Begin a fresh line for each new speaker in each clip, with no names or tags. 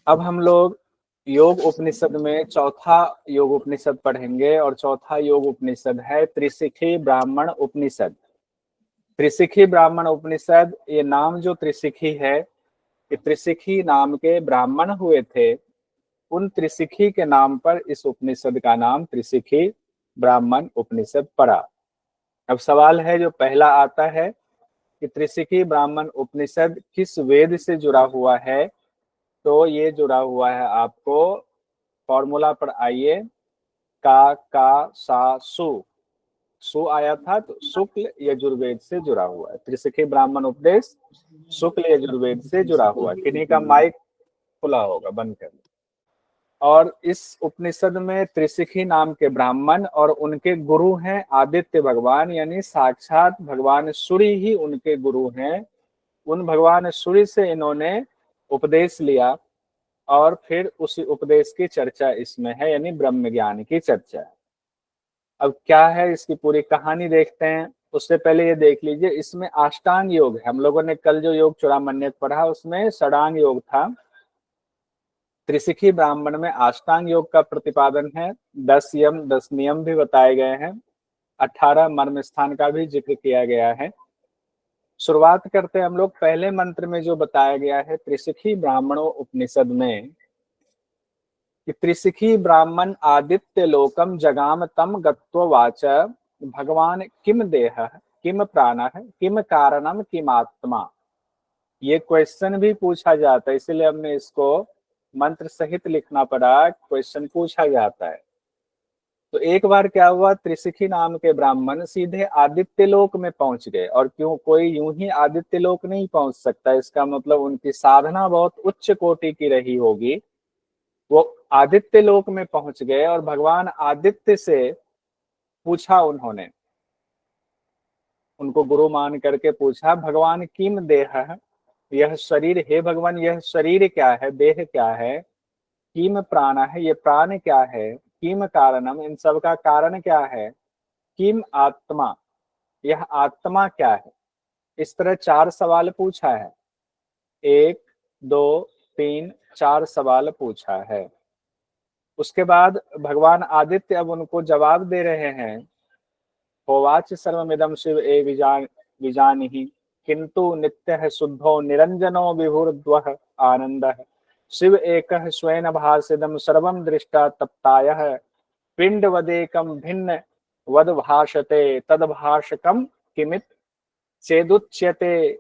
अब हम लोग योग उपनिषद में चौथा योग उपनिषद पढ़ेंगे और चौथा योग उपनिषद है त्रिशिखी ब्राह्मण उपनिषद। त्रिशिखी ब्राह्मण उपनिषद, ये नाम जो त्रिशिखी है, ये त्रिशिखी नाम के ब्राह्मण हुए थे, उन त्रिशिखी के नाम पर इस उपनिषद का नाम त्रिशिखी ब्राह्मण उपनिषद पड़ा। अब सवाल है जो पहला आता है कि त्रिशिखी ब्राह्मण उपनिषद किस वेद से जुड़ा हुआ है। तो ये जुड़ा हुआ है, आपको फॉर्मूला पर आइए, का सा सु आया था, तो शुक्ल यजुर्वेद से जुड़ा हुआ है। त्रिशिखी ब्राह्मण उपदेश शुक्ल यजुर्वेद से जुड़ा हुआ है। किन्हीं का माइक खुला होगा, बंद कर। और इस उपनिषद में त्रिशिखी नाम के ब्राह्मण और उनके गुरु हैं आदित्य भगवान, यानी साक्षात भगवान सूर्य ही उनके गुरु हैं। उन भगवान सूर्य से इन्होंने उपदेश लिया और फिर उसी उपदेश की चर्चा इसमें है, यानी ब्रह्म ज्ञान की चर्चा। अब क्या है इसकी पूरी कहानी देखते हैं। उससे पहले ये देख लीजिए, इसमें अष्टांग योग है। हम लोगों ने कल जो योग चूड़ामण्य पढ़ा उसमें षडांग योग था। त्रिशिखी ब्राह्मण में अष्टांग योग का प्रतिपादन है। 10 यम 10 नियम भी बताए गए हैं। 18 मर्म स्थान का भी जिक्र किया गया है। शुरुआत करते हैं हम लोग पहले मंत्र में जो बताया गया है त्रिशिखी ब्राह्मणों उपनिषद में कि त्रिशिखी ब्राह्मण आदित्य लोकम जगाम तम गत्वाच भगवान किम देह किम प्राण किम कारणम किम आत्मा। ये क्वेश्चन भी पूछा जाता है, इसीलिए हमने इसको मंत्र सहित लिखना पड़ा। क्वेश्चन पूछा जाता है। तो एक बार क्या हुआ, त्रिशिखी नाम के ब्राह्मण सीधे आदित्य लोक में पहुंच गए। और क्यों, कोई यूं ही आदित्य लोक नहीं पहुंच सकता, इसका मतलब उनकी साधना बहुत उच्च कोटि की रही होगी। वो आदित्य लोक में पहुंच गए और भगवान आदित्य से पूछा उन्होंने, उनको गुरु मान करके पूछा, भगवान किम देह, यह शरीर, हे भगवान यह शरीर क्या है, देह क्या है, किम प्राण है, ये प्राण क्या है, किम कारणम, इन सब का कारण क्या है, किम आत्मा, यह आत्मा क्या है। इस तरह 4 सवाल पूछा है। 1 2 3 4 सवाल पूछा है। उसके बाद भगवान आदित्य अब उनको जवाब दे रहे हैं। होवाच सर्वमिदं शिव ए विजानिहि किंतु नित्यः शुद्धो निरंजनो विभुर्द्वः आनंदः शिव एकः स्वेन भासिदं सर्वं दृष्टा तप्तायः पिंडवदेकं भिन्न वद भाषते तदभाषकम किमित चेदुच्यते।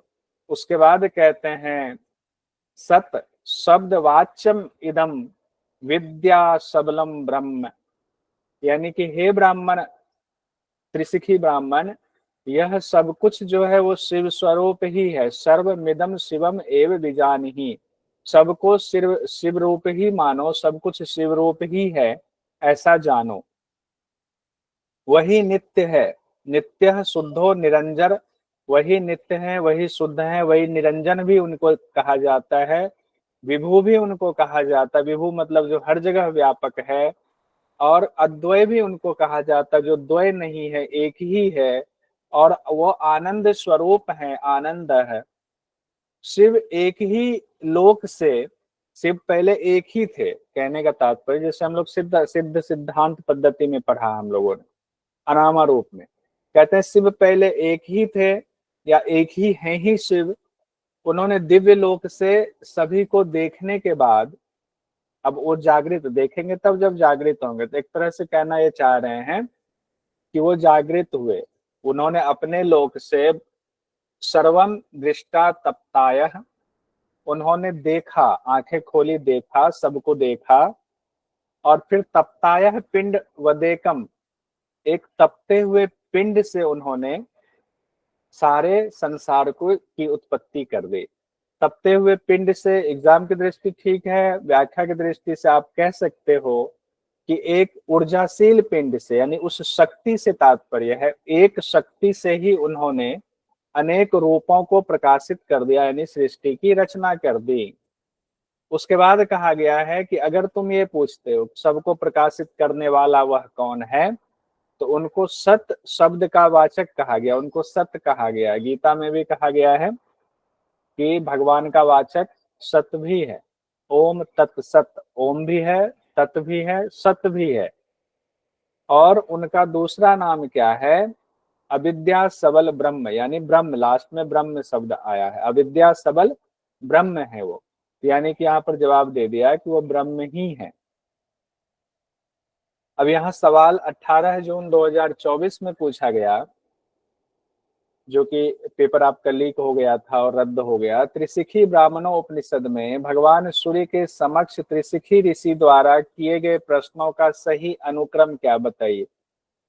उसके बाद कहते हैं सत शब्द वाच्यम इदम विद्या सबलम ब्रह्म, यानी कि हे ब्राह्मण, त्रिशिखी ब्राह्मण, यह सब कुछ जो है वो शिव स्वरूप ही है। सर्वमिदम शिवम एव बीजानिहि, सबको शिव शिव रूप ही मानो, सब कुछ शिव रूप ही है, ऐसा जानो। वही नित्य है, नित्य शुद्धो निरंजन, वही नित्य है, वही शुद्ध है, वही निरंजन भी उनको कहा जाता है, विभु भी उनको कहा जाता है। विभु मतलब जो हर जगह व्यापक है। और अद्वय भी उनको कहा जाता है, जो द्वय नहीं है, एक ही है। और वो आनंद स्वरूप है, आनंद है। शिव एक ही लोक से, शिव पहले एक ही थे, कहने का तात्पर्य जैसे हम लोग सिद्ध सिद्ध सिद्धांत पद्धति में पढ़ा हम लोगों ने अनामा रूप में, कहते हैं शिव पहले एक ही थे या एक ही हैं ही शिव। उन्होंने दिव्य लोक से सभी को देखने के बाद, अब वो जागृत देखेंगे तब जब जागृत होंगे, तो एक तरह से कहना ये चाह रहे हैं कि वो जागृत हुए। उन्होंने अपने लोक से सर्वम दृष्टा तप्ताय, उन्होंने देखा, आंखें खोली, देखा, सबको देखा। और फिर तप्ताय पिंड वदेकम, एक तपते हुए पिंड से उन्होंने सारे संसार को की उत्पत्ति कर दी। तपते हुए पिंड से एग्जाम की दृष्टि ठीक है, व्याख्या की दृष्टि से आप कह सकते हो कि एक ऊर्जाशील पिंड से, यानी उस शक्ति से तात्पर्य है, एक शक्ति से ही उन्होंने अनेक रूपों को प्रकाशित कर दिया, यानी सृष्टि की रचना कर दी। उसके बाद कहा गया है कि अगर तुम ये पूछते हो सबको प्रकाशित करने वाला वह कौन है, तो उनको सत शब्द का वाचक कहा गया, उनको सत्य कहा गया। गीता में भी कहा गया है कि भगवान का वाचक सत्य भी है। ओम तत् सत, ओम भी है, तत् भी है, सत भी है। और उनका दूसरा नाम क्या है? अविद्या सबल ब्रह्म, यानी ब्रह्म, लास्ट में ब्रह्म शब्द आया है, अविद्या सबल ब्रह्म है वो। यानी कि यहाँ पर जवाब दे दिया है कि वो ब्रह्म ही है। अब यहाँ सवाल 18 जून 2024 में पूछा गया, जो कि पेपर आपका लीक हो गया था और रद्द हो गया। त्रिशिखी ब्राह्मणों उपनिषद में भगवान सूर्य के समक्ष त्रिशिखी ऋषि द्वारा किए गए प्रश्नों का सही अनुक्रम क्या, बताइए।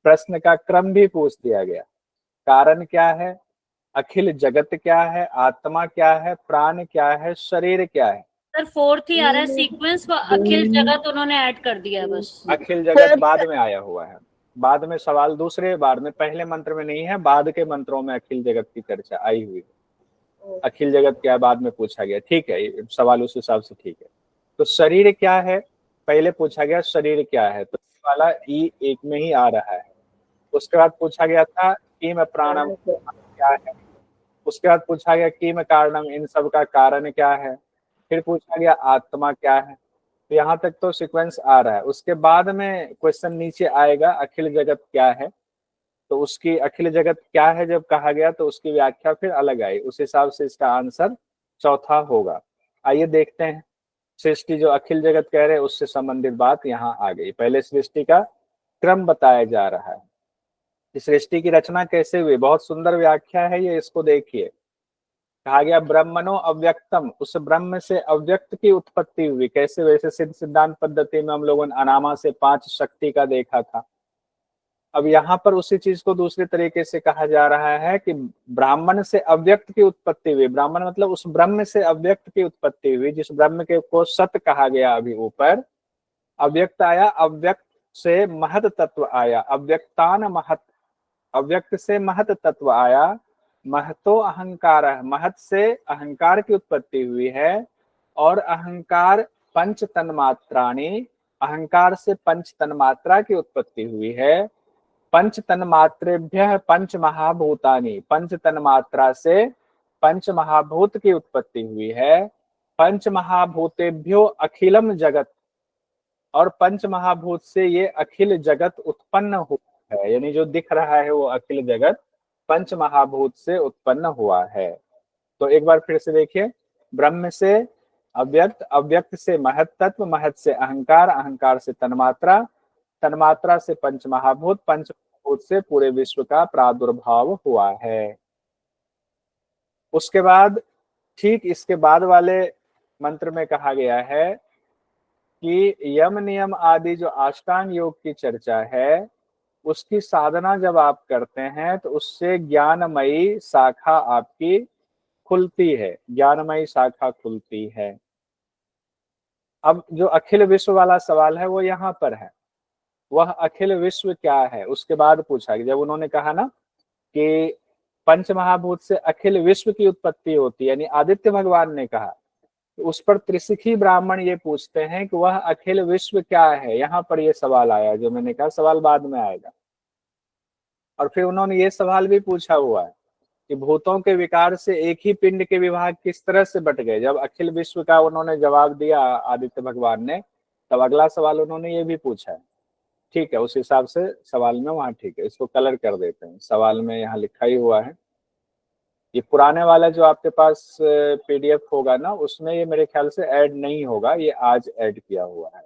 प्रश्न का क्रम भी पूछ दिया गया। कारण क्या है, अखिल जगत क्या है, आत्मा क्या है, प्राण क्या है, शरीर क्या है।
सर फोर्थ ही आ रहा है सीक्वेंस, अखिल जगत उन्होंने ऐड कर दिया है बस।
अखिल जगत बाद में आया हुआ है, बाद में सवाल दूसरे बार में, पहले मंत्र में नहीं है, बाद के मंत्रों में अखिल जगत की चर्चा आई हुई है। अखिल जगत क्या बाद में पूछा गया, ठीक है, सवाल उस हिसाब से ठीक है। तो शरीर क्या है, पहले पूछा गया शरीर क्या है, तो वाला ई एक में ही आ रहा है। उसके बाद पूछा गया था किम प्राणम क्या है, उसके बाद पूछा गया किम कारणम, इन सब का कारण क्या है। फिर पूछा गया आत्मा क्या है। तो यहाँ तक तो सीक्वेंस आ रहा है। उसके बाद में क्वेश्चन नीचे आएगा अखिल जगत क्या है, तो उसकी अखिल जगत क्या है जब कहा गया तो उसकी व्याख्या फिर अलग आई, उस हिसाब से इसका आंसर चौथा होगा। आइए देखते हैं। सृष्टि जो अखिल जगत कह रहे हैं उससे संबंधित बात यहाँ आ गई। पहले सृष्टि का क्रम बताया जा रहा है, इस सृष्टि की रचना कैसे हुई, बहुत सुंदर व्याख्या है ये, इसको देखिए। कहा गया ब्रह्मणो अव्यक्तम, उस ब्रह्म से अव्यक्त की उत्पत्ति हुई। कैसे? वैसे सिद्ध सिद्धांत पद्धति में हम लोगों ने अनामा से 5 शक्ति का देखा था। अब यहाँ पर उसी चीज को दूसरे तरीके से कहा जा रहा है कि ब्राह्मण से अव्यक्त की उत्पत्ति हुई। ब्राह्मण मतलब उस ब्रह्म से अव्यक्त की उत्पत्ति हुई, जिस ब्रह्म के को सत कहा गया अभी ऊपर। अव्यक्त आया, अव्यक्त से महत तत्व आया, अव्यक्तान महत, अव्यक्त से महत तत्व आया। महतो अहंकार, महत से अहंकार की उत्पत्ति हुई है। और अहंकार पंच तन्मात्राणी, अहंकार से पंच तन्मात्रा की उत्पत्ति हुई है। पंच तन्मात्रेभ्य पंच महाभूतानि, पंच तन्मात्रा से पंच महाभूत की उत्पत्ति हुई है। पंच महाभूतेभ्यो अखिलम जगत, और पंच महाभूत से ये अखिल जगत उत्पन्न हुआ है, यानी जो दिख रहा है वो अखिल जगत पंच महाभूत से उत्पन्न हुआ है। तो एक बार फिर से देखिए, ब्रह्म से अव्यक्त, अव्यक्त से महत तत्व, महत से अहंकार, अहंकार से तन्मात्रा, तन्मात्रा से पंच महाभूत, पंच महाभूत से पूरे विश्व का प्रादुर्भाव हुआ है। उसके बाद ठीक इसके बाद वाले मंत्र में कहा गया है कि यम नियम आदि जो अष्टांग योग की चर्चा है, उसकी साधना जब आप करते हैं तो उससे ज्ञानमयी शाखा आपकी खुलती है, ज्ञानमयी शाखा खुलती है। अब जो अखिल विश्व वाला सवाल है वो यहाँ पर है, वह अखिल विश्व क्या है उसके बाद पूछा कि जब उन्होंने कहा ना कि पंच महाभूत से अखिल विश्व की उत्पत्ति होती है, यानी आदित्य भगवान ने कहा, तो उस पर त्रिशिखी ब्राह्मण ये पूछते हैं कि वह अखिल विश्व क्या है। यहाँ पर ये सवाल आया, जो मैंने कहा सवाल बाद में आएगा। और फिर उन्होंने ये सवाल भी पूछा हुआ है कि भूतों के विकार से एक ही पिंड के विभाग किस तरह से बट गए। जब अखिल विश्व का उन्होंने जवाब दिया आदित्य भगवान ने, तब अगला सवाल उन्होंने ये भी पूछा है। ठीक है, उस हिसाब से सवाल में वहां ठीक है, इसको कलर कर देते हैं, सवाल में यहाँ लिखा ही हुआ है। ये पुराने वाला जो आपके पास पीडीएफ होगा ना, उसमें ये मेरे ख्याल से ऐड नहीं होगा, ये आज ऐड किया हुआ है।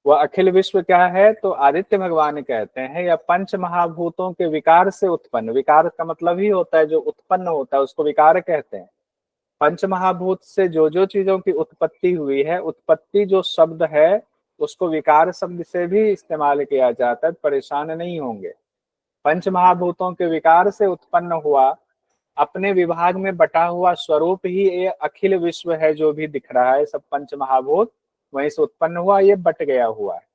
वह अखिल विश्व क्या है, तो आदित्य भगवान कहते हैं या पंच महाभूतों के विकार से उत्पन्न, विकार का मतलब ही होता है जो उत्पन्न होता है उसको विकार कहते हैं। पंच महाभूत से जो जो चीजों की उत्पत्ति हुई है, उत्पत्ति जो शब्द है उसको विकार शब्द से भी इस्तेमाल किया जाता है, परेशान नहीं होंगे। पंच महाभूतों के विकार से उत्पन्न हुआ, अपने विभाग में बटा हुआ स्वरूप ही ये अखिल विश्व है जो भी दिख रहा है, सब पंच महाभूत वहीं से उत्पन्न हुआ, ये बट गया हुआ है।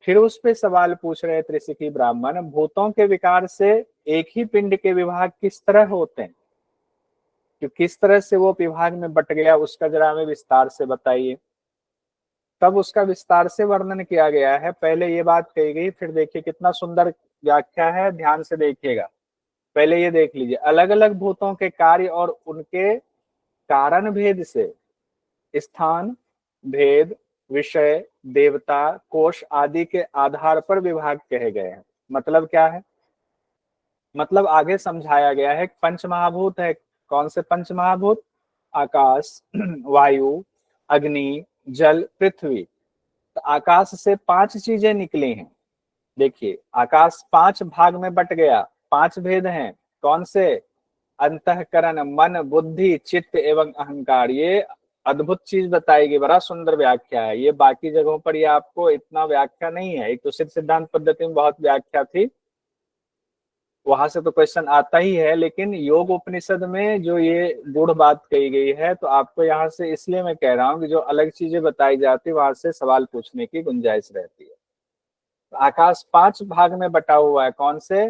फिर उस पे सवाल पूछ रहे त्रिशिखी ब्राह्मण, भूतों के विकार से एक ही पिंड के विभाग किस तरह होते हैं, कि किस तरह से वो विभाग में बट गया उसका जरा हमें विस्तार से बताइए। तब उसका विस्तार से वर्णन किया गया है। पहले ये बात कही गई, फिर देखिए कितना सुंदर व्याख्या है, ध्यान से देखिएगा। पहले ये देख लीजिए, अलग अलग भूतों के कार्य और उनके कारण भेद से स्थान, भेद, विषय, देवता, कोश आदि के आधार पर विभाग कहे गए हैं। मतलब क्या है? मतलब आगे समझाया गया है पंच महाभूत है। कौन से पंच महाभूत? आकाश, वायु, अग्नि, जल, पृथ्वी। तो आकाश से 5 चीजें निकली हैं। देखिए, आकाश 5 भाग में बट गया, 5 भेद हैं। कौन से? अंतःकरण, मन, बुद्धि, चित्त एवं अहंकार। ये अद्भुत चीज बताई गई, बड़ा सुंदर व्याख्या है ये। बाकी जगहों पर ये आपको इतना व्याख्या नहीं है। एक तो सिद्ध सिद्धांत पद्धति में बहुत व्याख्या थी, वहां से तो क्वेश्चन आता ही है, लेकिन योग उपनिषद में जो ये गूढ़ बात कही गई है, तो आपको यहाँ से इसलिए मैं कह रहा हूँ कि जो अलग चीजें बताई जाती वहां से सवाल पूछने की गुंजाइश रहती है। तो आकाश 5 भाग में बटा हुआ है। कौन से?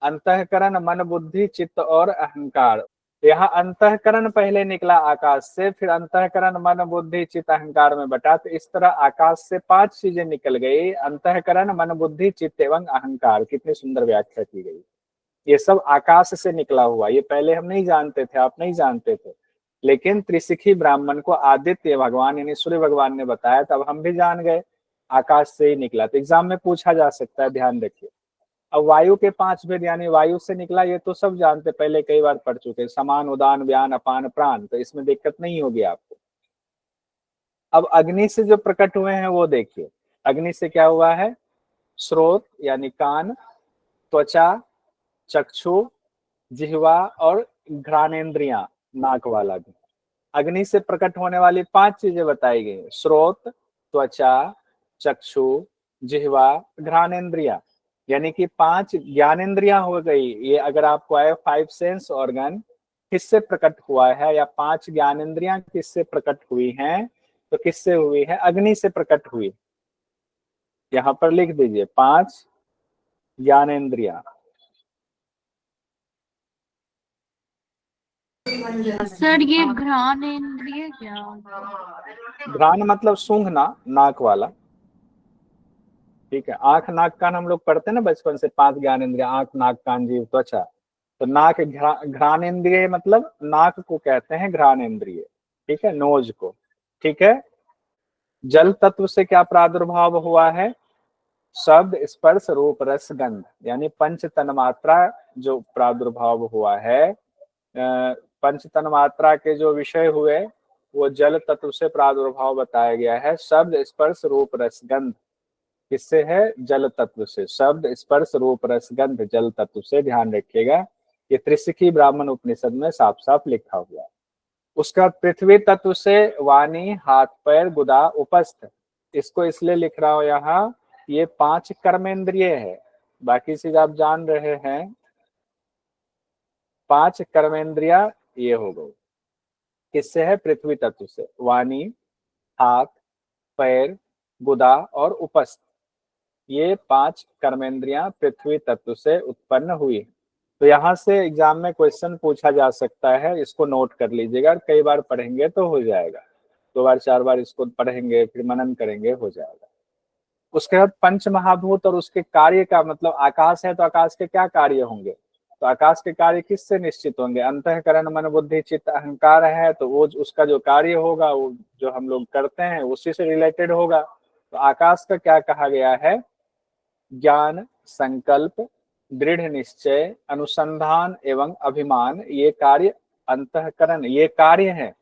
अंतःकरण, मन, बुद्धि, चित्त और अहंकार। यहाँ अंतःकरण पहले निकला आकाश से, फिर अंतःकरण मन बुद्धि चित्त अहंकार में बटा। तो इस तरह आकाश से 5 चीजें निकल गई, अंतःकरण, मन, बुद्धि, चित्त एवं अहंकार। कितनी सुंदर व्याख्या की गई। ये सब आकाश से निकला हुआ, ये पहले हम नहीं जानते थे, आप नहीं जानते थे, लेकिन त्रिशिखी ब्राह्मण को आदित्य भगवान यानी सूर्य भगवान ने बताया, तब हम भी जान गए आकाश से ही निकला। तो एग्जाम में पूछा जा सकता है, ध्यान रखिए। अब वायु के 5 भेद यानी वायु से निकला, ये तो सब जानते, पहले कई बार पढ़ चुके। समान, उदान, व्यान, अपान, प्राण, तो इसमें दिक्कत नहीं होगी आपको। अब अग्नि से जो प्रकट हुए हैं वो देखिए। अग्नि से क्या हुआ है? स्रोत यानी कान, त्वचा, चक्षु, जिह्वा और घ्राणेन्द्रियां, नाक वाला भी। अग्नि से प्रकट होने वाली 5 चीजें बताई गई, स्रोत, त्वचा, चक्षु, जिह्वा, घ्राणेन्द्रिया। यानी कि 5 ज्ञानेन्द्रियां हो गई। ये अगर आपको आए 5 सेंस ऑर्गन किससे प्रकट हुआ है, या 5 ज्ञानेन्द्रियां किससे प्रकट हुई हैं, तो किससे हुई है? अग्नि से प्रकट हुई। यहां पर लिख दीजिए 5 ज्ञानेन्द्रियां।
सर ये घ्राणेन्द्रिय क्या?
घ्राण मतलब सूंघना, नाक वाला। ठीक है, आंख नाक कान हम लोग पढ़ते हैं ना बचपन से, 5 ज्ञानेंद्रिय, आंख नाक कान जीभ त्वचा। तो नाक घ्राणेन्द्रिय मतलब नाक को कहते हैं घ्राणेन्द्रिय। ठीक है, नोज को। ठीक है। जल तत्व से क्या प्रादुर्भाव हुआ है? शब्द, स्पर्श, रूप, रस, गंध, यानी पंच तन्मात्रा जो प्रादुर्भाव हुआ है। पंच तन्मात्रा के जो विषय हुए वो जल तत्व से प्रादुर्भाव बताया गया है। शब्द, स्पर्श, रूप, रस, गंध किससे है? जल तत्व से। शब्द, स्पर्श, रूप, रस, गंध जल तत्व से, ध्यान रखिएगा। ये त्रिशिखी ब्राह्मण उपनिषद में साफ साफ लिखा हुआ है। उसका पृथ्वी तत्व से वाणी, हाथ, पैर, गुदा, उपस्थ। इसको इसलिए लिख रहा हूं यहाँ, ये 5 कर्मेंद्रिय है। बाकी चीज आप जान रहे हैं। 5 कर्मेंद्रिया ये हो गई। किससे है? पृथ्वी तत्व से। वाणी, हाथ, पैर, गुदा और उपस्थ, ये 5 कर्मेंद्रियां पृथ्वी तत्व से उत्पन्न हुई। तो यहाँ से एग्जाम में क्वेश्चन पूछा जा सकता है, इसको नोट कर लीजिएगा। कई बार पढ़ेंगे तो हो जाएगा, 2 बार 4 बार इसको पढ़ेंगे, फिर मनन करेंगे, हो जाएगा। उसके बाद पंच महाभूत और उसके कार्य का मतलब, आकाश है तो आकाश के क्या कार्य होंगे? तो आकाश के कार्य किससे निश्चित होंगे? अंतःकरण, मन, बुद्धि, चित्त, अहंकार है, तो वो उसका जो कार्य होगा, वो जो हम लोग करते हैं उसी से रिलेटेड होगा। तो आकाश का क्या कहा गया है? ज्ञान, संकल्प, दृढ़ निश्चय, अनुसंधान एवं अभिमान, ये कार्य अंतःकरण, ये कार्य है,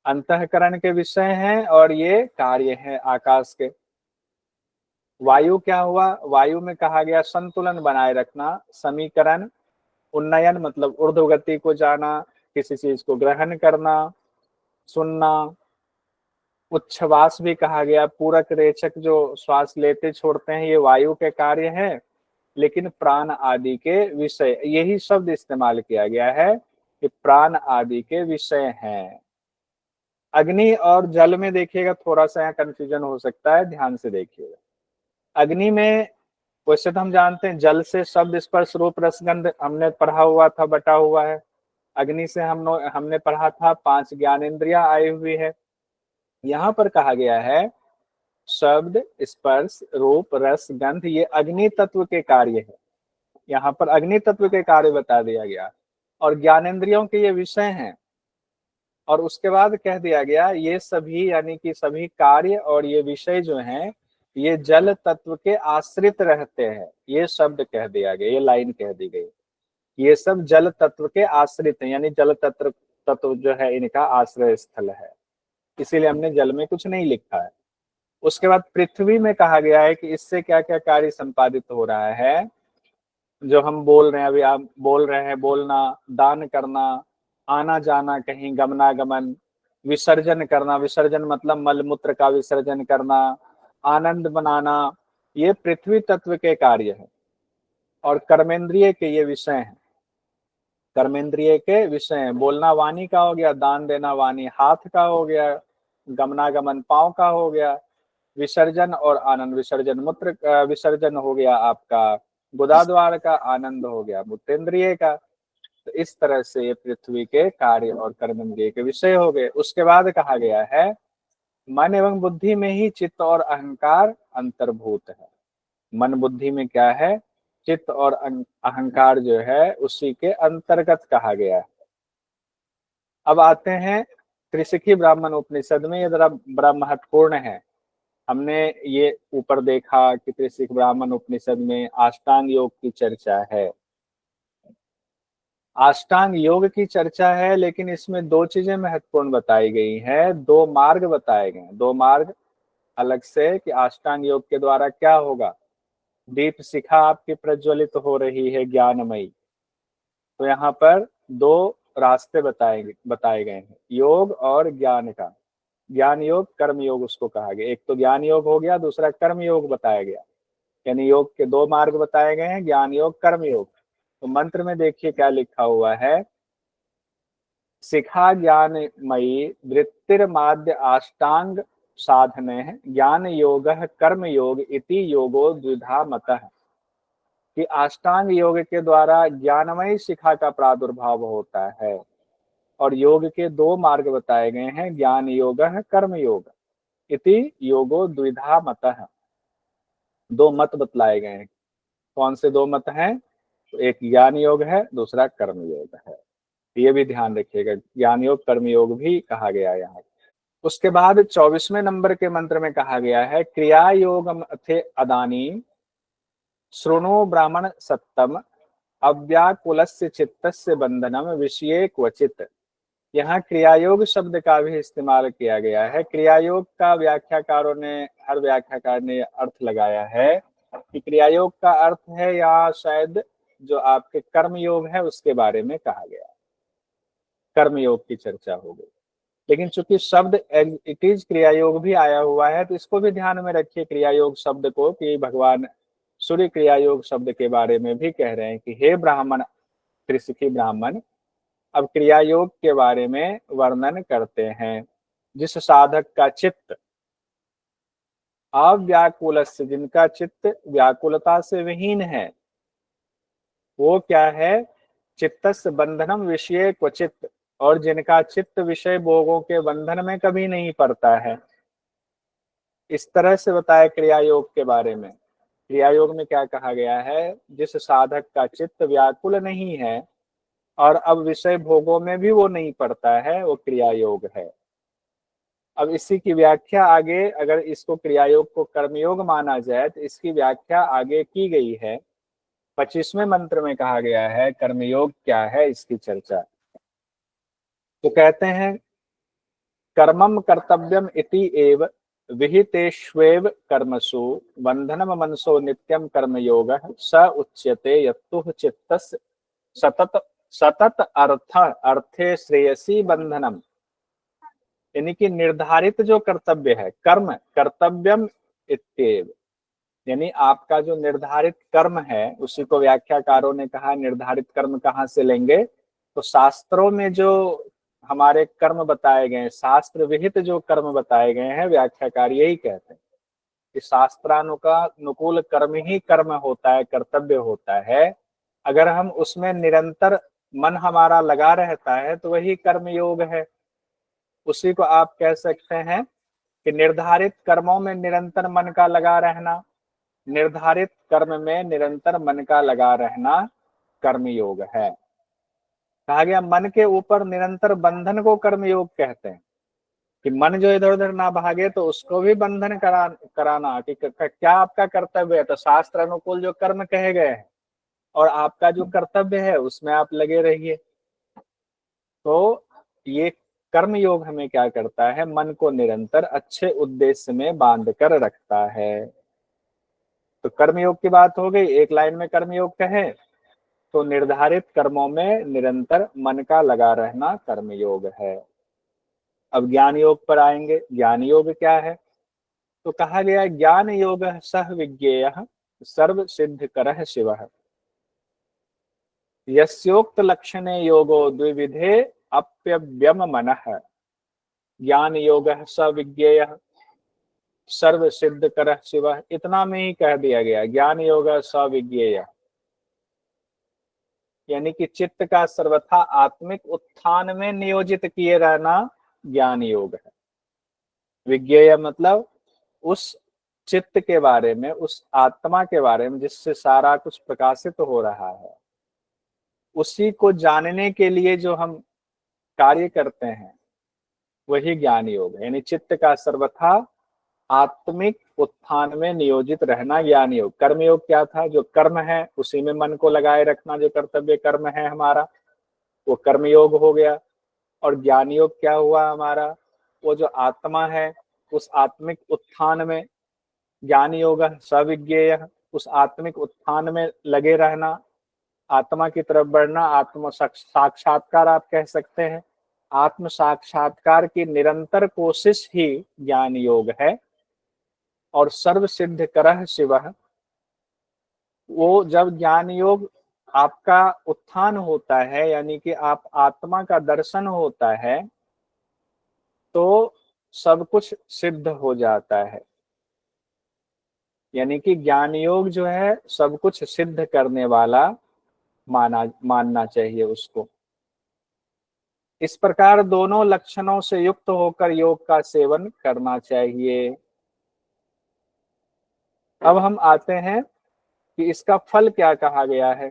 अंतःकरण के विषय हैं और ये कार्य है आकाश के। वायु क्या हुआ? वायु में कहा गया संतुलन बनाए रखना, समीकरण, उन्नयन मतलब ऊर्ध्वगति को जाना, किसी चीज को ग्रहण करना, सुनना। उच्छ्वास भी कहा गया, पूरक रेचक जो श्वास लेते छोड़ते हैं, ये वायु के कार्य है। लेकिन प्राण आदि के विषय, यही शब्द इस्तेमाल किया गया है कि प्राण आदि के विषय हैं। अग्नि और जल में देखिएगा, थोड़ा सा यहाँ कंफ्यूजन हो सकता है, ध्यान से देखिएगा। अग्नि में वैसे तो हम जानते हैं जल से शब्द, स्पर्श, रूप, रसगंध हमने पढ़ा हुआ था, बटा हुआ है। अग्नि से हमने पढ़ा था 5 ज्ञानेंद्रियां आई हुई है। यहाँ पर कहा गया है शब्द, स्पर्श, रूप, रस, गंध, ये अग्नि तत्व के कार्य है। यहाँ पर अग्नि तत्व के कार्य बता दिया गया, और ज्ञानेंद्रियों के ये विषय हैं। और उसके बाद कह दिया गया ये सभी यानी कि सभी कार्य और ये विषय जो हैं ये जल तत्व के आश्रित रहते हैं। ये शब्द कह दिया गया, ये लाइन कह दी गई, ये सब जल तत्व के आश्रित हैं, यानी जल तत्व तत्व जो है इनका आश्रय स्थल है, इसीलिए हमने जल में कुछ नहीं लिखा है। उसके बाद पृथ्वी में कहा गया है कि इससे क्या क्या कार्य संपादित हो रहा है। जो हम बोल रहे हैं, अभी आप बोल रहे हैं, बोलना, दान करना, आना जाना कहीं, गमनागमन, विसर्जन करना, विसर्जन मतलब मल मूत्र का विसर्जन करना, आनंद बनाना, ये पृथ्वी तत्व के कार्य है। और कर्मेंद्रिय के ये विषय हैं, कर्मेंद्रिय के विषय हैं। बोलना वाणी का हो गया, दान देना वाणी हाथ का हो गया, गमनागमन पांव का हो गया, विसर्जन और आनंद, विसर्जन मूत्र विसर्जन हो गया आपका गुदाद्वार का, आनंद हो गया मूत्रेंद्रिय का। तो इस तरह से ये पृथ्वी के कार्य और कर्मेंद्रिय के विषय हो गए। उसके बाद कहा गया है मन एवं बुद्धि में ही चित्त और अहंकार अंतर्भूत है। मन बुद्धि में क्या है, चित्त और अहंकार जो है उसी के अंतर्गत कहा गया है। अब आते हैं त्रिशिखी ब्राह्मण उपनिषद में, ये जरा बड़ा महत्वपूर्ण है। हमने ये ऊपर देखा कि त्रिशिख ब्राह्मण उपनिषद में अष्टांग योग की चर्चा है, अष्टांग योग की चर्चा है, लेकिन इसमें दो चीजें महत्वपूर्ण बताई गई हैं, दो मार्ग बताए गए हैं, दो मार्ग अलग से कि अष्टांग योग के द्वारा क्या होगा। दीप शिखा आपकी प्रज्वलित हो रही है ज्ञानमयी, तो यहाँ पर दो रास्ते बताए गए हैं, योग और ज्ञान का। ज्ञान योग, कर्म योग उसको कहा गया। एक तो ज्ञान योग हो गया, दूसरा कर्म योग बताया गया, यानी योग के दो मार्ग बताए गए हैं, ज्ञान योग, कर्म योग। तो मंत्र में देखिए क्या लिखा हुआ है, शिखा ज्ञानमयी वृत्तिर्माद्य अष्टांग साधने ज्ञान योग कर्म योग इति योगो द्विधा मतः, कि अष्टांग योग के द्वारा ज्ञानमयी शिखा का प्रादुर्भाव होता है, और योग के दो मार्ग बताए गए हैं, ज्ञान योग कर्म योग इति योगो द्विधा मतः। दो मत बतलाए गए हैं। कौन से दो मत हैं, तो एक ज्ञान योग है, दूसरा कर्म योग है। ये भी ध्यान रखिएगा, ज्ञान योग कर्म योग भी कहा गया है यहाँ। उसके बाद 24वें नंबर के मंत्र में कहा गया है क्रिया योग थे अदानी श्रृणु ब्राह्मण सत्तम अव्याकुलस्य चित्तस्य बंधनम विषये क्वचित। यहाँ क्रियायोग शब्द का भी इस्तेमाल किया गया है। क्रियायोग का व्याख्याकारों ने, हर व्याख्याकार ने अर्थ लगाया है कि क्रियायोग का अर्थ है या शायद जो आपके कर्म योग है उसके बारे में कहा गया, कर्म योग की चर्चा हो गई। लेकिन चूंकि शब्द इट इज क्रियायोग भी आया हुआ है, तो इसको भी ध्यान में रखिए क्रियायोग शब्द को, कि भगवान सूर्य क्रियायोग शब्द के बारे में भी कह रहे हैं कि हे ब्राह्मण, त्रिशिखी ब्राह्मण, अब क्रिया योग के बारे में वर्णन करते हैं। जिस साधक का चित्त अव्याकुल, जिनका चित्त व्याकुलता से विहीन है, वो क्या है, चित्तस्य बंधनम विषय क्वचित, और जिनका चित्त विषय भोगों के बंधन में कभी नहीं पड़ता है। इस तरह से बताया क्रिया योग के बारे में। क्रिया योग में क्या कहा गया है, जिस साधक का चित्त व्याकुल नहीं है और अब विषय भोगों में भी वो नहीं पड़ता है, वो क्रिया योग है। अब इसी की व्याख्या आगे, अगर इसको क्रिया योग को कर्मयोग माना जाए तो इसकी व्याख्या आगे की गई है। 25वें मंत्र में कहा गया है कर्मयोग क्या है, इसकी चर्चा। तो कहते हैं कर्मम कर्तव्यम इति एव विहितेष्वेव कर्मसु बंधनम मनसो नित्यम कर्मयोगः स उच्यते यत्तु चित्तस्य सतत अर्थे श्रेयसी बंधनम। यानी कि निर्धारित जो कर्तव्य है, कर्म कर्तव्यम इत्येव, यानी आपका जो निर्धारित कर्म है, उसी को व्याख्याकारों ने कहा निर्धारित कर्म कहाँ से लेंगे, तो शास्त्रों में जो हमारे कर्म बताए गए, शास्त्र विहित जो कर्म बताए गए हैं, व्याख्याकार यही कहते हैं कि शास्त्रानुकूल कर्म ही कर्म होता है, कर्तव्य होता है। अगर हम उसमें निरंतर मन हमारा लगा रहता है तो वही कर्म योग है। उसी को आप कह सकते हैं कि निर्धारित कर्मों में निरंतर मन का लगा रहना, निर्धारित कर्म में निरंतर मन का लगा रहना कर्म योग है। कहा गया मन के ऊपर निरंतर बंधन को कर्मयोग कहते हैं, कि मन जो इधर उधर ना भागे तो उसको भी बंधन कराना कि क्या आपका कर्तव्य है, तो शास्त्र अनुकूल जो कर्म कहे गए हैं और आपका जो कर्तव्य है उसमें आप लगे रहिए। तो ये कर्म योग हमें क्या करता है, मन को निरंतर अच्छे उद्देश्य में बांध कर रखता है। तो कर्मयोग की बात हो गई, एक लाइन में कर्मयोग कहे तो निर्धारित कर्मों में निरंतर मन का लगा रहना कर्मयोग है। अब ज्ञान योग पर आएंगे, ज्ञान योग क्या है, तो कहा गया ज्ञान योग सह विज्ञेय सर्व सिद्ध करः शिवः यस्योक्त लक्षणे योगो द्विविधे अप्यव्यम मनः ज्ञान योग स विज्ञेय सर्व सिद्ध करः शिवः। इतना में ही कह दिया गया, ज्ञान योग स विज्ञेय यानी कि चित्त का सर्वथा आत्मिक उत्थान में नियोजित किए रहना ज्ञान योग है। विज्ञेय मतलब उस चित्त के बारे में, उस आत्मा के बारे में जिससे सारा कुछ प्रकाशित हो रहा है, उसी को जानने के लिए जो हम कार्य करते हैं वही ज्ञान योग है। यानी चित्त का सर्वथा आत्मिक उत्थान में नियोजित रहना ज्ञान योग। कर्म योग क्या था, जो कर्म है उसी में मन को लगाए रखना, जो कर्तव्य कर्म है हमारा वो कर्म योग हो गया। और ज्ञान योग क्या हुआ हमारा, वो जो आत्मा है उस आत्मिक उत्थान में, ज्ञान योग सविज्ञेय, उस आत्मिक उत्थान में लगे रहना, आत्मा की तरफ बढ़ना, आत्म साक्षात्कार आप कह सकते हैं। आत्म साक्षात्कार की निरंतर कोशिश ही ज्ञान योग है। और सर्व सिद्ध करः शिवः, वो जब ज्ञान योग आपका उत्थान होता है यानी कि आप आत्मा का दर्शन होता है तो सब कुछ सिद्ध हो जाता है। यानी कि ज्ञान योग जो है सब कुछ सिद्ध करने वाला मानना चाहिए उसको। इस प्रकार दोनों लक्षणों से युक्त होकर योग का सेवन करना चाहिए। अब हम आते हैं कि इसका फल क्या कहा गया है।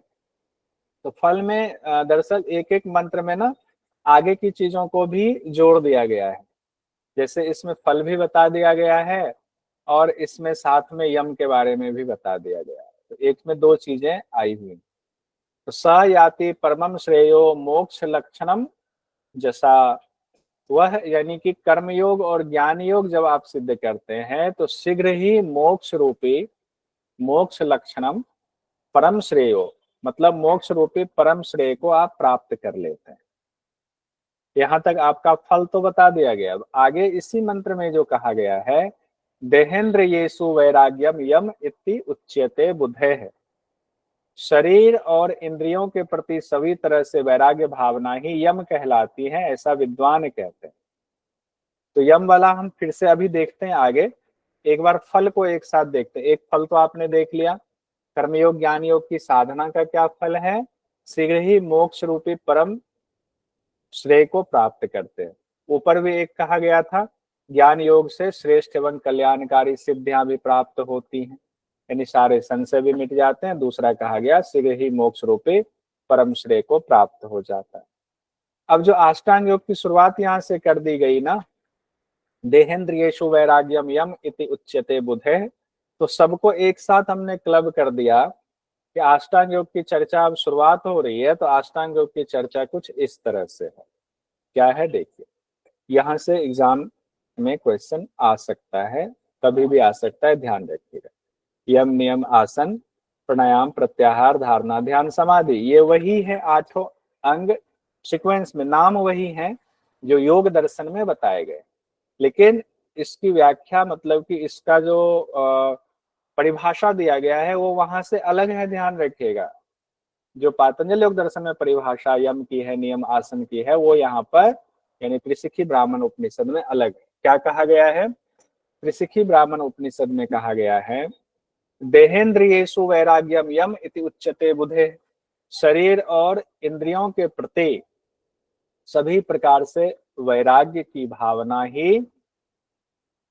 तो फल में दरअसल एक एक मंत्र में ना आगे की चीजों को भी जोड़ दिया गया है। जैसे इसमें फल भी बता दिया गया है और इसमें साथ में यम के बारे में भी बता दिया गया है। तो एक में दो चीजें आई हुई। तो स याति परमम श्रेयो मोक्ष लक्षणम जसा, वह यानी कि कर्मयोग और ज्ञान योग जब आप सिद्ध करते हैं तो शीघ्र ही मोक्ष रूपी, मोक्ष लक्षणम परम श्रेयो मतलब मोक्ष रूपी परम श्रेय को आप प्राप्त कर लेते हैं। यहां तक आपका फल तो बता दिया गया। अब आगे इसी मंत्र में जो कहा गया है, देहेंद्र येसु वैराग्यम यम इति उच्यते बुद्धे है, शरीर और इंद्रियों के प्रति सभी तरह से वैराग्य भावना ही यम कहलाती है, ऐसा विद्वान कहते हैं। तो यम वाला हम फिर से अभी देखते हैं आगे। एक बार फल को एक साथ देखते हैं। एक फल तो आपने देख लिया, कर्मयोग ज्ञान योग की साधना का क्या फल है, शीघ्र ही मोक्ष रूपी परम श्रेय को प्राप्त करते हैं। ऊपर भी एक कहा गया था, ज्ञान योग से श्रेष्ठ एवं कल्याणकारी सिद्धियां भी प्राप्त होती हैं, यानी सारे संशय भी मिट जाते हैं। दूसरा कहा गया शीघ्र ही मोक्ष रूपी परम श्रेय को प्राप्त हो जाता है। अब जो अष्टांग योग की शुरुआत यहाँ से कर दी गई ना, देहेंद्रियेषु वैराग्यम यम इति उच्यते बुधे, तो सबको एक साथ हमने क्लब कर दिया कि अष्टांग योग की चर्चा अब शुरुआत हो रही है। तो अष्टांग योग की चर्चा कुछ इस तरह से है। क्या है देखिए, यहां से एग्जाम में क्वेश्चन आ सकता है, कभी भी आ सकता है, ध्यान रखिएगा। यम नियम आसन प्राणायाम प्रत्याहार धारणा ध्यान समाधि, ये वही है आठों अंग, सीक्वेंस में नाम वही है जो योग दर्शन में बताए गए। लेकिन इसकी व्याख्या मतलब कि इसका जो परिभाषा दिया गया है वो वहां से अलग है, ध्यान रखिएगा। जो पातंजल योग दर्शन में परिभाषा यम की है, नियम आसन की है, वो यहाँ पर यानी त्रिशिखी ब्राह्मण उपनिषद में अलग है। क्या कहा गया है, त्रिशिखी ब्राह्मण उपनिषद में कहा गया है, देहेंद्रियेषु वैराग्यम यम इति उच्यते बुधे, शरीर और इंद्रियों के प्रति सभी प्रकार से वैराग्य की भावना ही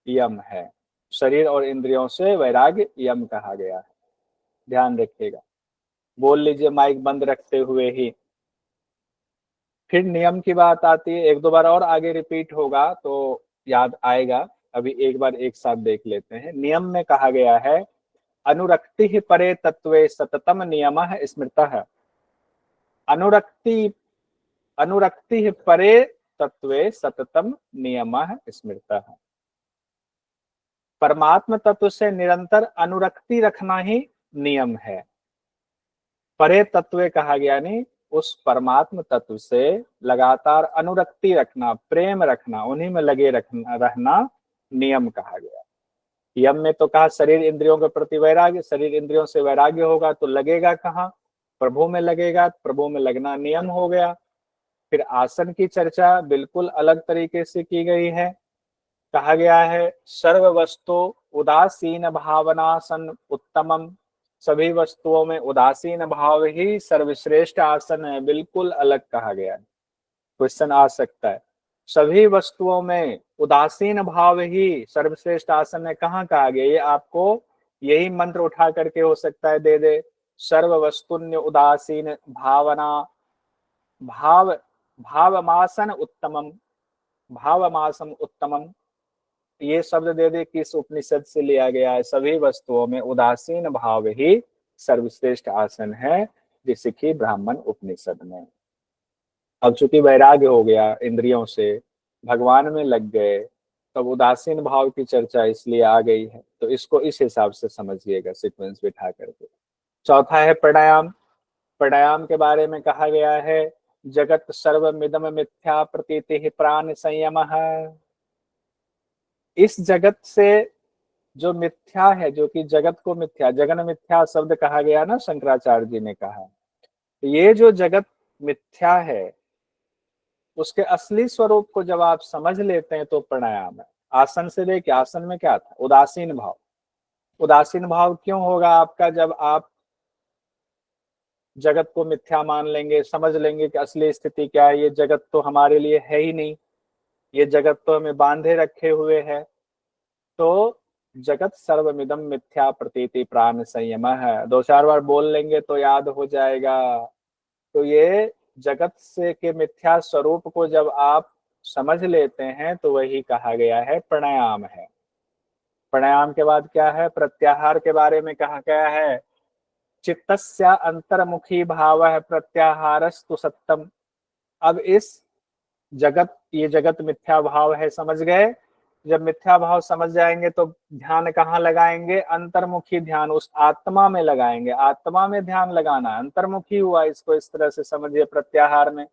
यम है। शरीर और इंद्रियों से वैराग्य यम कहा गया है, ध्यान रखिएगा। बोल लीजिए माइक बंद रखते हुए ही। फिर नियम की बात आती है, एक दो बार और आगे रिपीट होगा तो याद आएगा, अभी एक बार एक साथ देख लेते हैं। नियम में कहा गया है अनुरक्ति परे तत्वे सततम नियमः स्मृतः। अनुरक्ति अनुरक्ति परे तत्वे सततम नियमः स्मृतः। परमात्म तत्व से निरंतर अनुरक्ति रखना ही नियम है। परे तत्व कहा गया, नहीं उस परमात्म तत्व से लगातार अनुरक्ति रखना, प्रेम रखना, उन्हीं में लगे रखना रहना नियम कहा गया। यम में तो कहा शरीर इंद्रियों के प्रति वैराग्य, शरीर इंद्रियों से वैराग्य होगा तो लगेगा कहाँ, प्रभु में लगेगा, प्रभु में लगना नियम हो गया। फिर आसन की चर्चा बिल्कुल अलग तरीके से की गई है। कहा गया है सर्व वस्तु उदासीन भावनासन उत्तमम, सभी वस्तुओं में उदासीन भाव ही सर्वश्रेष्ठ आसन है, बिल्कुल अलग कहा गया है। क्वेश्चन आ सकता है सभी वस्तुओं में उदासीन भाव ही सर्वश्रेष्ठ आसन है, कहाँ कहा गया? ये आपको यही मंत्र उठा करके हो सकता है दे दे, सर्व वस्तुन्य उदासीन भावना भाव भावमासन उत्तमम, भावमासम उत्तमम, ये शब्द दे दे किस उपनिषद से लिया गया है? सभी वस्तुओं में उदासीन भाव ही सर्वश्रेष्ठ आसन है, जिसे कि ब्राह्मण उपनिषद में। अब चूंकि वैराग्य हो गया, इंद्रियों से भगवान में लग गए, तब उदासीन भाव की चर्चा इसलिए आ गई है, तो इसको इस हिसाब से समझिएगा सीक्वेंस बिठा करके। चौथा है प्राणायाम। प्राणायाम के बारे में कहा गया है जगत सर्वमिदम मिथ्या प्रतीति प्राण संयमः। इस जगत से जो मिथ्या है, जो कि जगत को मिथ्या, जगन मिथ्या शब्द कहा गया ना, शंकराचार्य जी ने कहा, ये जो जगत मिथ्या है उसके असली स्वरूप को जब आप समझ लेते हैं तो प्राणायाम है। आसन से देखिए, आसन में क्या था? उदासीन भाव। उदासीन भाव क्यों होगा आपका? जब आप जगत को मिथ्या मान लेंगे, समझ लेंगे कि असली स्थिति क्या है, ये जगत तो हमारे लिए है ही नहीं, ये जगत तो हमें बांधे रखे हुए है, तो जगत सर्वमिदम मिथ्या प्रतीति प्राण संयम है, दो चार बार बोल लेंगे तो याद हो जाएगा। तो ये जगत से के मिथ्या स्वरूप को जब आप समझ लेते हैं तो वही कहा गया है प्राणायाम है। प्राणायाम के बाद क्या है? प्रत्याहार के बारे में कहा गया है चित्तस्य अंतर्मुखी भाव है प्रत्याहारस्तु सत्यम। अब इस जगत, ये जगत मिथ्या भाव है, समझ गए? जब मिथ्या भाव समझ जाएंगे तो ध्यान कहाँ लगाएंगे? अंतर्मुखी ध्यान, उस आत्मा में लगाएंगे। आत्मा में ध्यान लगाना, अंतर्मुखी हुआ, इसको इस तरह से समझिए प्रत्याहार में।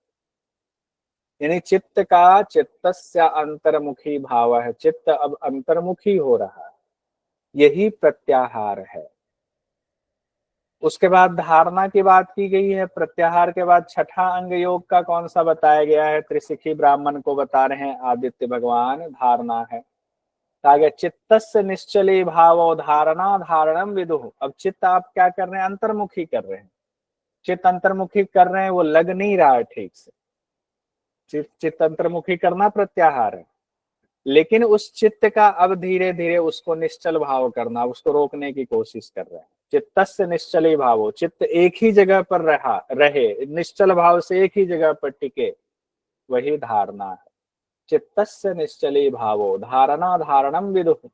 यानी चित्त का चित्तस्य अंतर्मुखी भाव है, चित्त अब अंतर्मुखी हो रहा है, यही प्रत्याहार है। उसके बाद धारणा की बात की गई है। प्रत्याहार के बाद छठा अंग योग का कौन सा बताया गया है? त्रिशिखी ब्राह्मण को बता रहे हैं आदित्य भगवान, धारणा है। आगे चित्तस्य निश्चली भाव धारणा धारणम विदुः। अब चित्त आप क्या कर रहे हैं? अंतर्मुखी कर रहे हैं। चित्त अंतर्मुखी कर रहे हैं, वो लग नहीं रहा है ठीक से। चित्त अंतर्मुखी करना प्रत्याहार है, लेकिन उस चित्त का अब धीरे धीरे उसको निश्चल भाव करना, उसको रोकने की कोशिश कर रहे हैं। चित्तस्य निश्चली भावो, चित्त एक ही जगह पर रहे, निश्चल भाव से एक ही जगह पर टिके, वही धारणा है। चित्तस्य निश्चली भावो धारणा धारणम विदुः।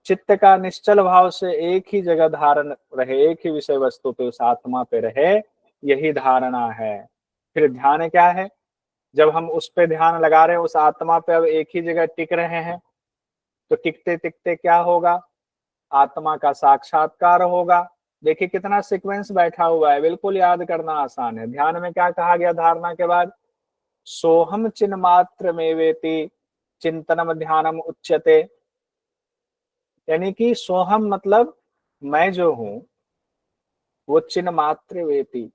चित्त का निश्चल भाव से एक ही जगह धारण रहे, एक ही विषय वस्तु पे, उस आत्मा पे रहे, यही धारणा है। फिर ध्यान क्या है? जब हम उस पे ध्यान लगा रहे हैं, उस आत्मा पे अब एक ही जगह टिक रहे हैं, तो टिकते टिकते क्या होगा? आत्मा का साक्षात्कार होगा। देखिए कितना सीक्वेंस बैठा हुआ है, बिल्कुल याद करना आसान है। ध्यान में क्या कहा गया धारणा के बाद? सोहम चिन्ह मात्र में वेति चिंतनम ध्यानम उच्यते। यानी कि सोहम मतलब मैं जो हूं, वो चिन्ह मात्र वेति,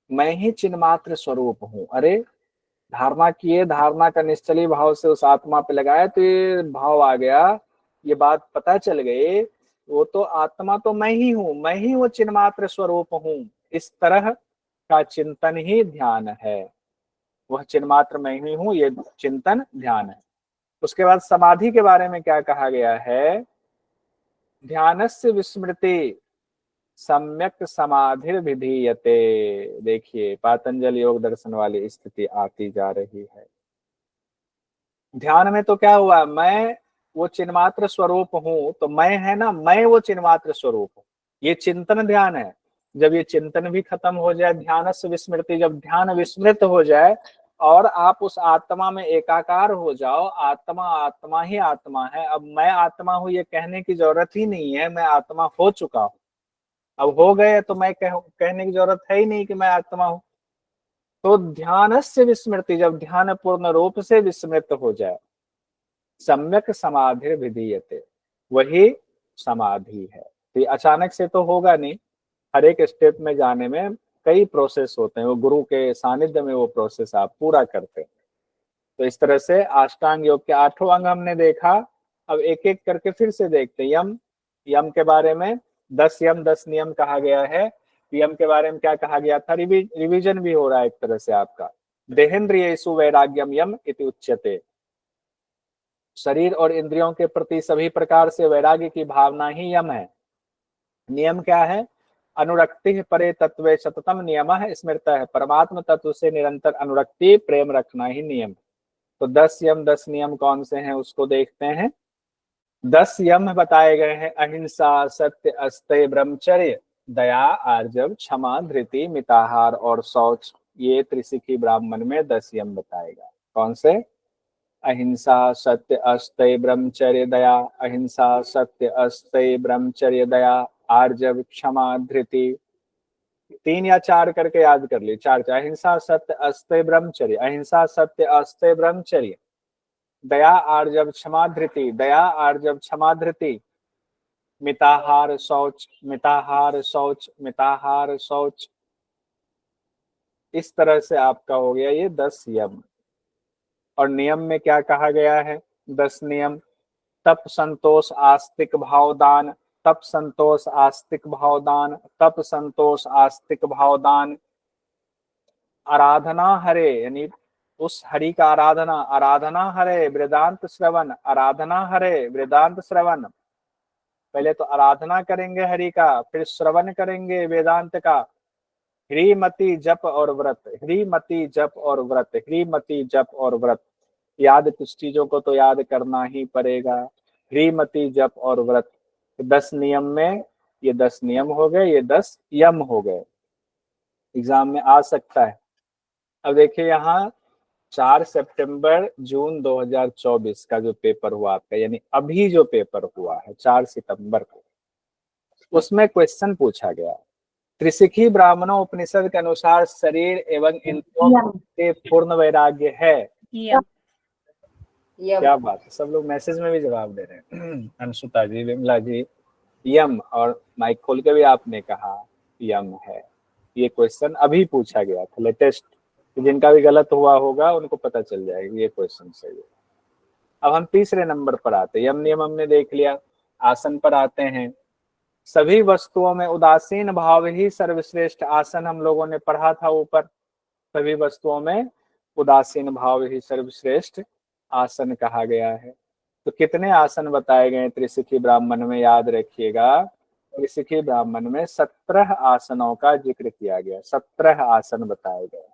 मैं ही चिन्ह मात्र स्वरूप हूं। अरे धारणा किए, धारणा का निश्चली भाव से उस आत्मा पे लगाया तो ये भाव आ गया, ये बात पता चल गई, वो तो आत्मा तो मैं ही हूं, मैं ही वो चिन्मात्र स्वरूप हूं। इस तरह का चिंतन ही ध्यान है। वह चिन्मात्र मैं ही हूं, ये चिंतन ध्यान है। उसके बाद समाधि के बारे में क्या कहा गया है? ध्यानस्य विस्मृति सम्यक समाधिर विधीयते। देखिए पातंजल योग दर्शन वाली स्थिति आती जा रही है। ध्यान में तो क्या हुआ, मैं वो चिन्मात्र स्वरूप हूं, तो मैं है ना, मैं वो चिन्मात्र स्वरूप हूं, ये चिंतन ध्यान है। जब ये चिंतन भी खत्म हो जाए, ध्यान से विस्मृति, जब ध्यान विस्मृत हो जाए और आप उस आत्मा में एकाकार हो जाओ, आत्मा आत्मा ही आत्मा है, अब मैं आत्मा हूं ये कहने की जरूरत ही नहीं है, मैं आत्मा हो चुका हूं। अब हो गए तो मैं कहने की जरूरत है ही नहीं कि मैं आत्मा हूं। तो ध्यान से विस्मृति, जब ध्यान पूर्ण रूप से विस्मृत हो जाए, सम्यक समाधि विधीयते, वही समाधि है। तो ये अचानक से तो होगा नहीं, हर एक स्टेप में जाने में कई प्रोसेस होते हैं, वो गुरु के सानिध्य में वो प्रोसेस आप पूरा करते हैं। तो इस तरह से अष्टांग योग के 8 अंग हमने देखा। अब एक एक करके फिर से देखते हैं। यम, यम के बारे में 10 यम 10 नियम कहा गया है। यम के बारे में क्या कहा गया था, रिवीजन भी हो रहा है एक तरह से आपका। देहेंद्रियेषु वैराग्यम यम इति उच्यते। शरीर और इंद्रियों के प्रति सभी प्रकार से वैराग्य की भावना ही यम है। नियम क्या है, अनुरक्ति परे तत्वे सततम नियम है स्मृता है, परमात्म तत्व से निरंतर अनुरक्ति प्रेम रखना ही नियम। तो 10 यम 10 नियम कौन से हैं उसको देखते हैं। 10 यम बताए गए हैं, अहिंसा, सत्य, अस्तेय, ब्रह्मचर्य, दया, आर्जव, क्षमा, धृति, मिताहार और शौच। ये त्रिशिखी ब्राह्मण में 10 यम बताएगा। कौन से, अहिंसा, सत्य, अस्तेय, ब्रह्मचर्य, दया, अहिंसा, सत्य, अस्तेय, ब्रह्मचर्य, दया, आर्जव, क्षमा, धृति। 3 या 4 करके याद कर ली, 4 अहिंसा, सत्य, अस्तेय, ब्रह्मचर्य, अहिंसा, सत्य, अस्तेय, ब्रह्मचर्य, दया, आर्जव, क्षमा, धृति, दया, आर्जव, क्षमा, धृति, मिताहार, शौच, मिताहार, शौच, मिताहार, शौच। इस तरह से आपका हो गया ये 10 यम। और नियम में क्या कहा गया है, 10 नियम। तप, संतोष, आस्तिक, भावदान, तप, संतोष, आस्तिक, भावदान, तप, संतोष, आस्तिक, भावदान, आराधना हरे, यानी उस हरि का आराधना, आराधना हरे वेदांत श्रवण, आराधना हरे वेदांत श्रवण। पहले तो आराधना करेंगे हरि का, फिर श्रवण करेंगे वेदांत का। ह्रीमति जप और व्रत, ह्रीमति जप और व्रत, ह्रीमति जप और व्रत। याद कुछ चीजों को तो याद करना ही पड़ेगा। ह्रीमति जप और व्रत, 10 नियम में ये 10 नियम हो गए, ये 10 यम हो गए, एग्जाम में आ सकता है। अब देखिए यहाँ 4 सितंबर जून 2024 का जो पेपर हुआ आपका, यानी अभी जो पेपर हुआ है 4 सितंबर को, उसमें क्वेश्चन पूछा गया, त्रिशिखी ब्राह्मणों उपनिषद के अनुसार शरीर एवं इंद्रियों के पूर्ण वैराग्य है। क्या बात है, सब लोग मैसेज में भी जवाब दे रहे हैं। अंशुता जी, विमला जी, यम, और माइक खोल के भी आपने कहा यम है। ये क्वेश्चन अभी पूछा गया था, लेटेस्ट। जिनका भी गलत हुआ होगा उनको पता चल जाएगा ये क्वेश्चन सही है। अब हम तीसरे नंबर पर आते हैं। यम नियम हमने देख लिया। आसन पर आते हैं। सभी वस्तुओं में उदासीन भाव ही सर्वश्रेष्ठ आसन, हम लोगों ने पढ़ा था ऊपर। सभी वस्तुओं में उदासीन भाव ही सर्वश्रेष्ठ आसन कहा गया है। तो कितने आसन बताए गए त्रिशिखी ब्राह्मण में, याद रखिएगा। त्रिशिखी ब्राह्मण में 17 आसनों का जिक्र किया गया, 17 आसन बताए गए।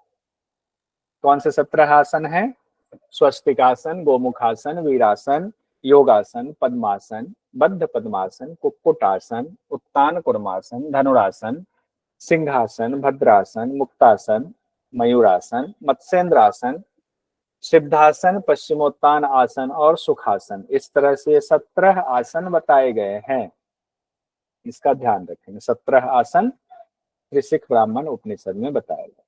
कौन से 17 आसन हैं? स्वस्तिकासन, गोमुखासन, वीरासन, योगासन, पद्मासन, बद्ध पद्मासन, कुक्कुटासन, उत्तान कुर्मासन, धनुरासन, सिंहासन, भद्रासन, मुक्तासन, मयूरासन, मत्स्येंद्रासन, सिद्धासन, पश्चिमोत्तान आसन और सुखासन। इस तरह से 17 आसन बताए गए हैं। इसका ध्यान रखेंगे, 17 आसन त्रिशिख ब्राह्मण उपनिषद में बताया गया।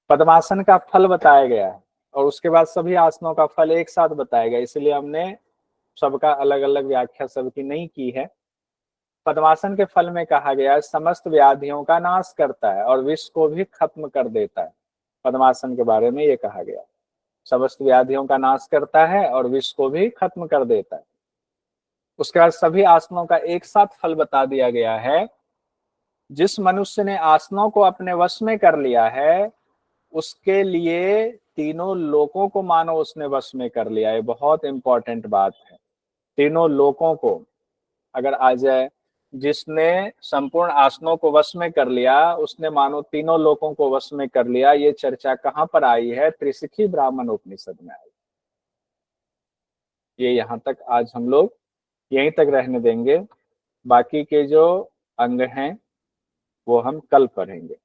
पद्मासन का फल बताया गया है और उसके बाद सभी आसनों का फल एक साथ बताया गया, इसलिए हमने सबका अलग अलग व्याख्या सबकी नहीं की है। पद्मासन के फल में कहा गया है समस्त व्याधियों का नाश करता है और विष को भी खत्म कर देता है। पद्मासन के बारे में ये कहा गया, समस्त व्याधियों का नाश करता है और विष को भी खत्म कर देता है। उसके बाद सभी आसनों का एक साथ फल बता दिया गया है। जिस मनुष्य ने आसनों को अपने वश में कर लिया है उसके लिए तीनों लोकों को मानो उसने वश में कर लिया। है बहुत इंपॉर्टेंट बात है। तीनों लोकों को अगर आ जाए जिसने संपूर्ण आसनों को वश में कर लिया, उसने मानो तीनों लोकों को वश में कर लिया। ये चर्चा कहाँ पर आई है? त्रिशिखी ब्राह्मण उपनिषद में आई। ये यहाँ तक आज हम लोग यहीं तक रहने देंगे। बाकी के जो अंग हैं वो हम कल पढ़ेंगे।